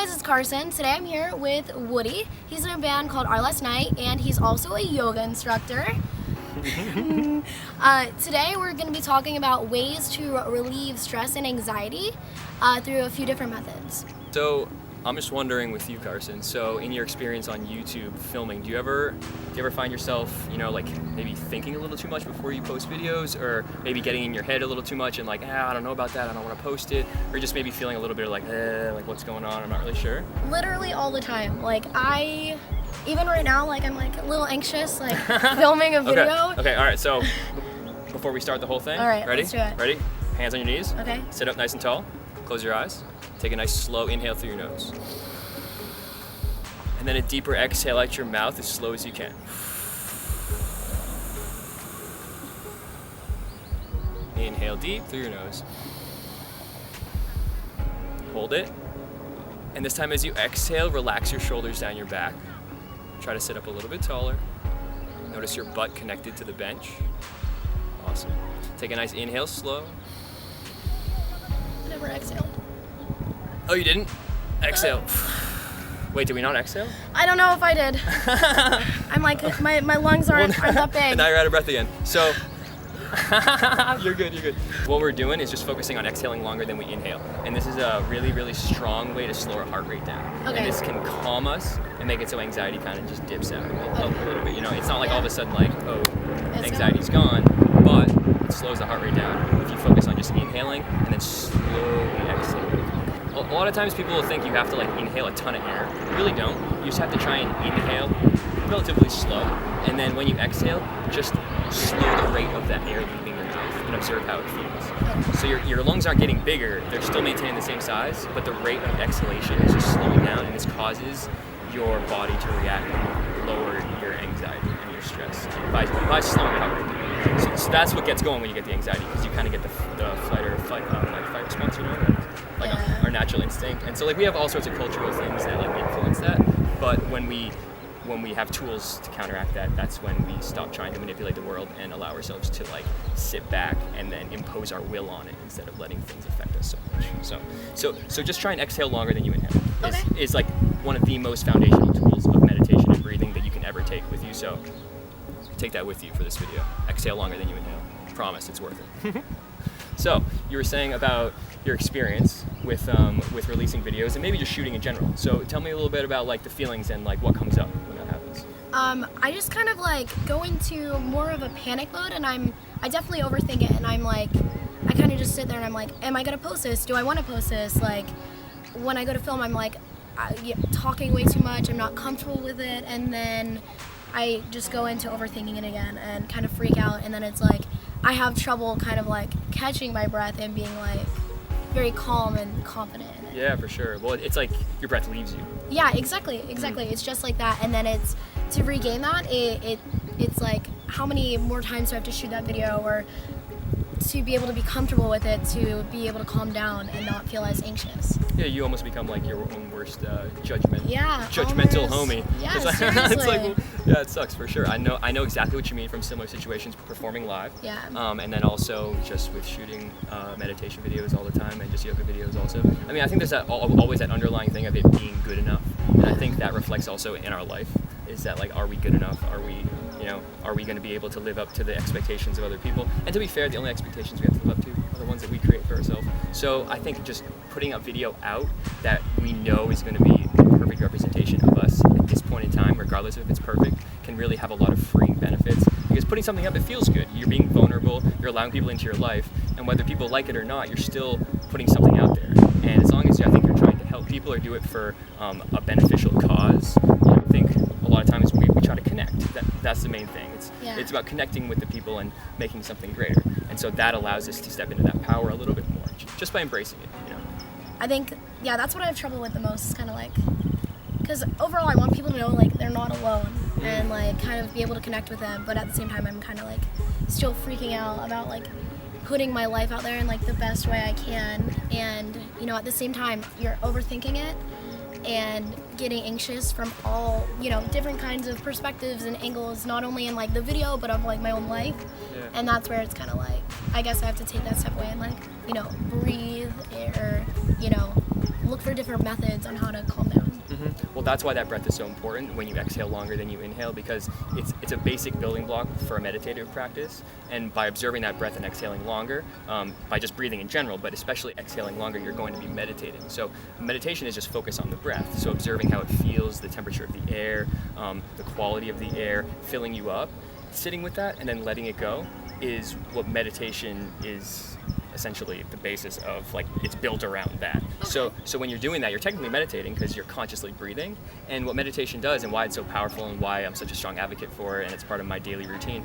guys, it's Carson. Today I'm here with Woody. He's in a band called Our Last Night, and he's also a yoga instructor. Today we're going to be talking about ways to relieve stress and anxiety through a few different methods. So I'm just wondering with you, Carson, so in your experience on YouTube filming, do you ever find yourself, like maybe thinking a little too much before you post videos, or maybe getting in your head a little too much and like, I don't know about that, I don't want to post it, or just maybe feeling a little bit like what's going on, I'm not really sure? Literally all the time. Even right now, I'm like a little anxious, filming a video. Okay, all right, so before we start the whole thing, all right, ready? Let's do it. Ready? Hands on your knees. Okay. Sit up nice and tall. Close your eyes. Take a nice slow inhale through your nose. And then a deeper exhale out your mouth as slow as you can. Inhale deep through your nose. Hold it. And this time as you exhale, relax your shoulders down your back. Try to sit up a little bit taller. Notice your butt connected to the bench. Awesome. Take a nice inhale slow. Never exhaled. Oh, you didn't? Exhale. Wait, did we not exhale? I don't know if I did. I'm like, my lungs aren't that big. And now you're out of breath again. So, you're good. What we're doing is just focusing on exhaling longer than we inhale. And this is a really, really strong way to slow our heart rate down. Okay. And this can calm us and make it so anxiety kind of just dips out a little bit. It's not like all of a sudden anxiety's gone, but it slows the heart rate down if you focus on just inhaling and then slowly exhaling. A lot of times people will think you have to inhale a ton of air. You really don't. You just have to try and inhale relatively slow, and then when you exhale, just slow the rate of that air leaving your mouth and observe how it feels. So your lungs aren't getting bigger, they're still maintaining the same size, but the rate of exhalation is just slowing down, and this causes your body to react and lower your anxiety and your stress by slowing your heart rate. So that's what gets going when you get the anxiety, because you kind of get the fight response, our natural instinct. And so we have all sorts of cultural things that influence that, but when we have tools to counteract that, that's when we stop trying to manipulate the world and allow ourselves to sit back and then impose our will on it instead of letting things affect us so much. So just try and exhale longer than you inhale. Okay. Is one of the most foundational tools of meditation and breathing that you can ever take with you. So take that with you for this video. Exhale longer than you inhale. Promise, it's worth it. So you were saying about your experience with releasing videos and maybe just shooting in general. So tell me a little bit about the feelings and what comes up when that happens. I just kind of go into more of a panic mode, and I definitely overthink it, and I kind of just sit there and I'm like, am I gonna post this? Do I want to post this? When I go to film, I'm talking way too much. I'm not comfortable with it, and then I just go into overthinking it again and kind of freak out, and then it's I have trouble kind of catching my breath and being very calm and confident in it. Yeah, for sure. Well, it's your breath leaves you. Yeah, exactly. It's just like that, and then it's to regain that. It's how many more times do I have to shoot that video, or to be able to be comfortable with it, to be able to calm down and not feel as anxious. Yeah, you almost become your own worst judgmental homie. Yeah, seriously. Yeah, it sucks for sure. I know exactly what you mean from similar situations performing live. Yeah. And then also just with shooting meditation videos all the time and just yoga videos also. I mean, I think there's always that underlying thing of it being good enough, and I think that reflects also in our life. Is that are we good enough? Are we going to be able to live up to the expectations of other people? And to be fair, the only expectations we have to live up to are the ones that we create for ourselves. So I think just putting a video out that we know is going to be the perfect representation of us at this point in time, regardless if it's perfect, can really have a lot of freeing benefits. Because putting something up, it feels good. You're being vulnerable, you're allowing people into your life, and whether people like it or not, you're still putting something out there. And as long as I think you're trying to help people or do it for a beneficial cause, I think a lot of times we try to connect. That's the main thing. It's about connecting with the people and making something greater. And so that allows us to step into that power a little bit more, just by embracing it. I think, that's what I have trouble with the most. Is kind of because overall I want people to know they're not alone, and kind of be able to connect with them. But at the same time, I'm kind of still freaking out about putting my life out there in the best way I can. And at the same time, you're overthinking it and getting anxious from all different kinds of perspectives and angles, not only in the video but of my own life. And that's where it's kind of I guess I have to take that step away and breathe or, look for different methods on how to calm down. Well, that's why that breath is so important when you exhale longer than you inhale, because it's a basic building block for a meditative practice. And by observing that breath and exhaling longer, by just breathing in general, but especially exhaling longer, you're going to be meditating. So meditation is just focus on the breath. So observing how it feels, the temperature of the air, the quality of the air, filling you up, sitting with that and then letting it go is what meditation is essentially the basis of. Like, it's built around that. So when you're doing that, you're technically meditating because you're consciously breathing. And what meditation does, and why it's so powerful and why I'm such a strong advocate for it, and it's part of my daily routine,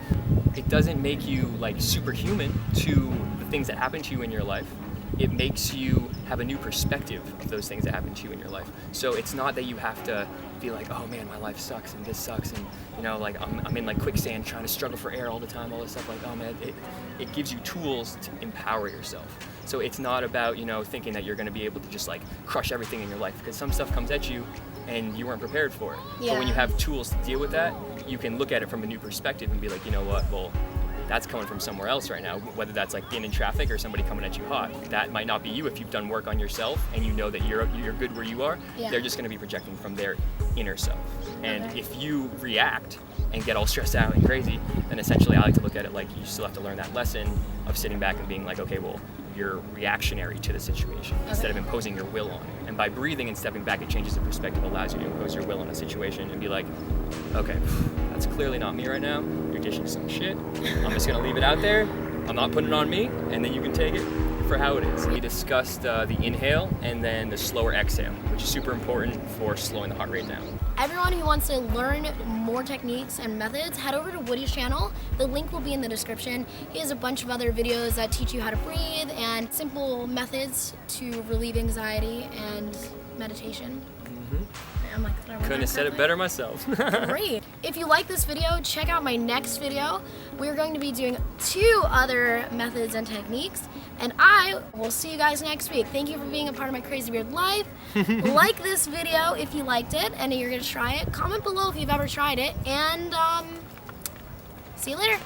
it doesn't make you like superhuman to the things that happen to you in your life. It makes you have a new perspective of those things that happen to you in your life. So it's not that you have to be like, oh man, my life sucks and this sucks, and like I'm in like quicksand trying to struggle for air all the time, all this stuff. Like, oh man, it gives you tools to empower yourself. So it's not about thinking that you're going to be able to just like crush everything in your life, because some stuff comes at you and you weren't prepared for it. Yeah. But when you have tools to deal with that, you can look at it from a new perspective and be like, you know what, well, that's coming from somewhere else right now, whether that's like being in traffic or somebody coming at you hot. That might not be you if you've done work on yourself and you know that you're good where you are. Yeah. They're just going to be projecting from their inner self. And if you react and get all stressed out and crazy, then essentially I like to look at it like you still have to learn that lesson of sitting back and being like, okay, well, you're reactionary to the situation instead of imposing your will on it. And by breathing and stepping back, it changes the perspective, allows you to impose your will on a situation and be like, okay, that's clearly not me right now. You're dishing some shit. I'm just gonna leave it out there. I'm not putting it on me, and then you can take it for how it is. We discussed the inhale and then the slower exhale, which is super important for slowing the heart rate down. Everyone who wants to learn more techniques and methods, head over to Woody's channel. The link will be in the description. He has a bunch of other videos that teach you how to breathe and simple methods to relieve anxiety and meditation. I'm like, Couldn't have said it better myself. Great. If you like this video, check out my next video. We're going to be doing 2 other methods and techniques, and I will see you guys next week. Thank you for being a part of my crazy weird life. Like this video if you liked it and you're gonna try it. Comment below if you've ever tried it, and see you later.